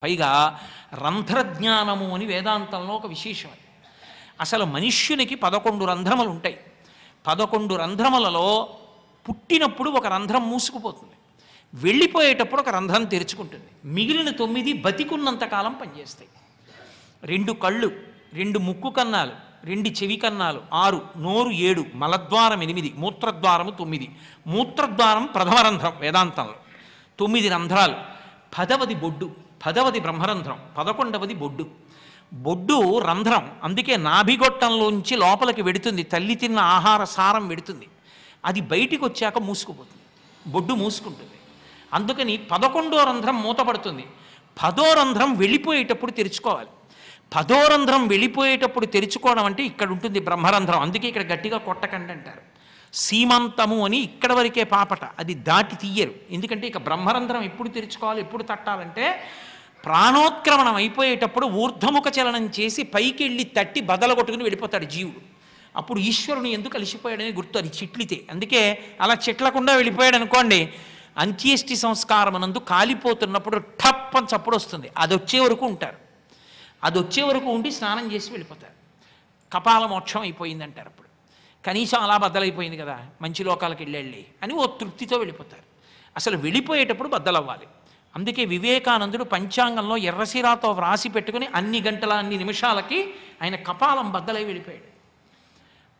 పైగా రంధ్రజ్ఞానము అని వేదాంతంలో ఒక విశేషం. అసలు మనుష్యునికి 11 రంధ్రములు ఉంటాయి. 11 రంధ్రములలో పుట్టినప్పుడు ఒక రంధ్రం మూసుకుపోతుంది, వెళ్ళిపోయేటప్పుడు ఒక రంధ్రం తెరుచుకుంటుంది. మిగిలిన 9 బతికున్నంతకాలం పనిచేస్తాయి. 2 కళ్ళు, 2 ముక్కు కన్నాలు, 2 చెవి కన్నాలు, 6 నోరు, 7 మలద్వారం, 8 మూత్రద్వారము, 9 మూత్రద్వారం ప్రథమ రంధ్రం వేదాంతంలో 9 రంధ్రాలు. 10వది బొడ్డు, 10వది బ్రహ్మరంధ్రం, 11వది బొడ్డు. బొడ్డు రంధ్రం, అందుకే నాభిగొట్టంలోంచి లోపలికి వెడుతుంది, తల్లి తిన్న ఆహార సారం వెడుతుంది. అది బయటికి వచ్చాక మూసుకుపోతుంది, బొడ్డు మూసుకుంటుంది. అందుకని 11వ రంధ్రం మూతపడుతుంది. 10వ రంధ్రం వెళ్ళిపోయేటప్పుడు తెరుచుకోవాలి. 10వ రంధ్రం వెళ్ళిపోయేటప్పుడు తెరుచుకోవడం అంటే ఇక్కడ ఉంటుంది బ్రహ్మరంధ్రం. అందుకే ఇక్కడ గట్టిగా కొట్టకండి అంటారు. సీమంతము అని ఇక్కడ వరకే పాపట, అది దాటి తీయరు. ఎందుకంటే ఇక బ్రహ్మరంధ్రం ఎప్పుడు తెరుచుకోవాలి, ఎప్పుడు తట్టాలంటే ప్రాణోత్క్రమణం అయిపోయేటప్పుడు ఊర్ధ్వముఖ చలనం చేసి పైకి వెళ్ళి తట్టి బదల కొట్టుకుని వెళ్ళిపోతాడు జీవుడు. అప్పుడు ఈశ్వరుని ఎందుకు కలిసిపోయాడని గుర్తు, అది చిట్లితే. అందుకే అలా చిట్లకుండా వెళ్ళిపోయాడు అనుకోండి, అంత్యేష్టి సంస్కారం అనందు కాలిపోతున్నప్పుడు ఠప్ అని చప్పుడు వస్తుంది, అది వచ్చే వరకు ఉంటారు. అది వచ్చే వరకు ఉండి స్నానం చేసి వెళ్ళిపోతారు. కపాల మోక్షం అయిపోయింది అంటారు. అప్పుడు కనీసం అలా బద్దలైపోయింది కదా, మంచి లోకాలకు వెళ్ళి అని ఓ తృప్తితో వెళ్ళిపోతారు. అసలు వెళ్ళిపోయేటప్పుడు బద్దలవ్వాలి. అందుకే వివేకానందుడు పంచాంగంలో ఎర్రసిరాతో వ్రాసి పెట్టుకుని అన్ని గంటల అన్ని నిమిషాలకి ఆయన కపాలం బద్దలై వెళ్ళిపోయాడు.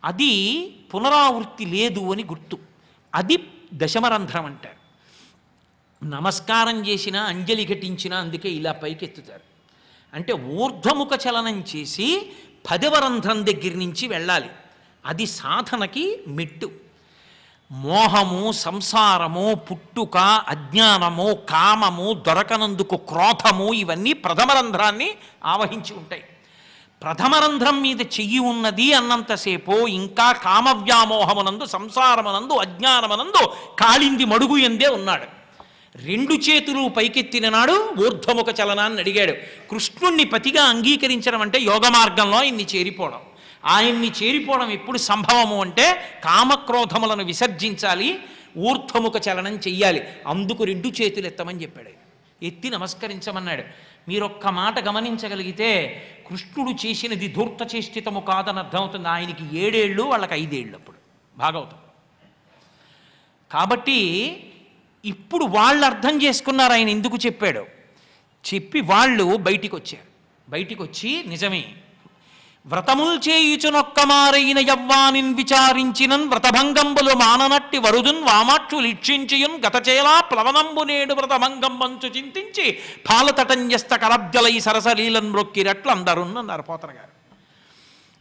అది పునరావృత్తి లేదు అని గుర్తు. అది దశమరంధ్రం అంటారు. నమస్కారం చేసినా అంజలి ఘటించినా అందుకే ఇలా పైకెత్తుతారు. అంటే ఊర్ధ్వముఖ చలనం చేసి 10వ రంధ్రం దగ్గర నుంచి వెళ్ళాలి. అది సాధనకి మెట్టు. మోహము, సంసారము, పుట్టుక, అజ్ఞానము, కామము, దొరకనందుకు క్రోధము, ఇవన్నీ ప్రథమ రంధ్రాన్ని ఆవహించి ఉంటాయి. ప్రథమ రంధ్రం మీద చెయ్యి ఉన్నది అన్నంతసేపు ఇంకా కామవ్యామోహమునందు, సంసారమునందు, అజ్ఞానమునందు కాళింది మడుగు ఎందే ఉన్నాడు. 2 చేతులు పైకెత్తిన నాడు ఊర్ధ్వముఖ చలనాన్ని అడిగాడు. కృష్ణుణ్ణి పతిగా అంగీకరించడం అంటే యోగ మార్గంలో ఇన్ని చేరిపోవడం. ఆయన్ని చేరిపోవడం ఎప్పుడు సంభవము అంటే కామక్రోధములను విసర్జించాలి, ఊర్ధ్వముఖ చలనం చెయ్యాలి. అందుకు 2 చేతులు ఎత్తమని చెప్పాడు. ఎత్తి నమస్కరించమన్నాడు. మీరొక్క మాట గమనించగలిగితే కృష్ణుడు చేసినది ధూర్త చేష్టితము కాదని అర్థమవుతుంది. ఆయనకి 7 ఏళ్ళు, వాళ్ళకి 5 ఏళ్ళు అప్పుడు భాగవతం. కాబట్టి ఇప్పుడు వాళ్ళు అర్థం చేసుకున్నారు ఆయన ఎందుకు చెప్పాడు. చెప్పి వాళ్ళు బయటికి వచ్చారు. బయటికి వచ్చి నిజమే వ్రతముల్ చేయుచునొక్కమారైన యవ్వానిన్ విచారించినన్ వ్రతభంగంబులు మాననట్టి వరుదున్ వామాక్షులు ఇక్షించియున్ గతచేలా ప్లవనంబు నేడు వ్రతభంగం మంచు చింతించి పాలతటంజస్త కలబ్జలై సరసలీలన్ మ్రొక్కిరట్లు అందరున్నారు పోతన గారు.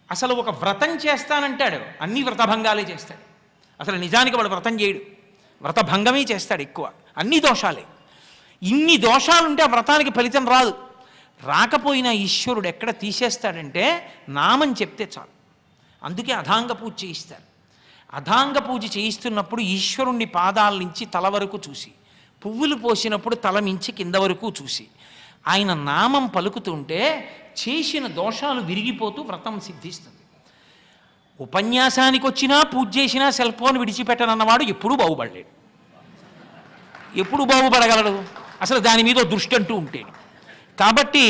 అసలు ఒక వ్రతం చేస్తానంటాడు, అన్ని వ్రతభంగాలే చేస్తాడు. అసలు నిజానికి వాడు వ్రతం చేయడు, వ్రతభంగమే చేస్తాడు ఎక్కువ. అన్ని దోషాలే. ఇన్ని దోషాలుంటే ఆ వ్రతానికి ఫలితం రాదు. రాకపోయినా ఈశ్వరుడు ఎక్కడ తీసేస్తాడంటే నామం చెప్తే చాలు. అందుకే అథాంగ పూజ చేయిస్తారు. అథాంగ పూజ చేయిస్తున్నప్పుడు ఈశ్వరుణ్ణి పాదాల నుంచి తల వరకు చూసి, పువ్వులు పోసినప్పుడు తల మించి కింద వరకు చూసి ఆయన నామం పలుకుతుంటే చేసిన దోషాలు విరిగిపోతూ వ్రతం సిద్ధిస్తుంది. ఉపన్యాసానికి వచ్చినా పూజ చేసినా సెల్ ఫోన్ విడిచిపెట్టనన్నవాడు ఎప్పుడూ బాగుపడలేడు. ఎప్పుడు బాగుపడగలడు అసలు దాని మీద దృష్టి అంటూ ఉంటే. కాబట్టి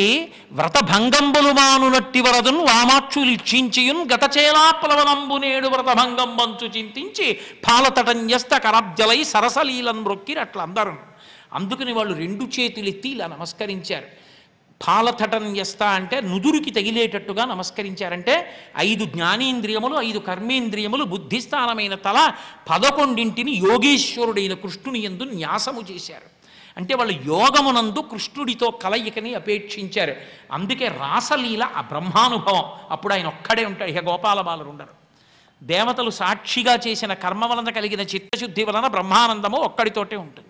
వ్రతభంగంబులు మానునట్టి వరదున్ వామాక్షులు ఇక్షించియున్ గతచేలా ప్లవనంబు నేడు వ్రతభంగం మంచు చింతించి పాలతటంజస్త కరబ్జలై సరసలీలను మ్రొక్కిరి అట్లా అందరు. అందుకని వాళ్ళు 2 చేతులు ఎత్తి ఇలా నమస్కరించారు. పాలతటంజస్త అంటే నుదురుకి తగిలేటట్టుగా నమస్కరించారంటే 5 జ్ఞానేంద్రియములు, 5 కర్మేంద్రియములు, బుద్ధిస్థానమైన తల 11ంటిని యోగేశ్వరుడైన కృష్ణుని యందు న్యాసము చేశారు. అంటే వాళ్ళు యోగమునందు కృష్ణుడితో కలయికని అపేక్షించారు. అందుకే రాసలీల ఆ బ్రహ్మానుభవం. అప్పుడు ఆయన ఒక్కడే ఉంటాడు, ఇక గోపాల బాలురు ఉండరు. దేవతలు సాక్షిగా చేసిన కర్మ వలన కలిగిన చిత్తశుద్ధి వలన బ్రహ్మానందము ఒక్కడితోటే ఉంటుంది.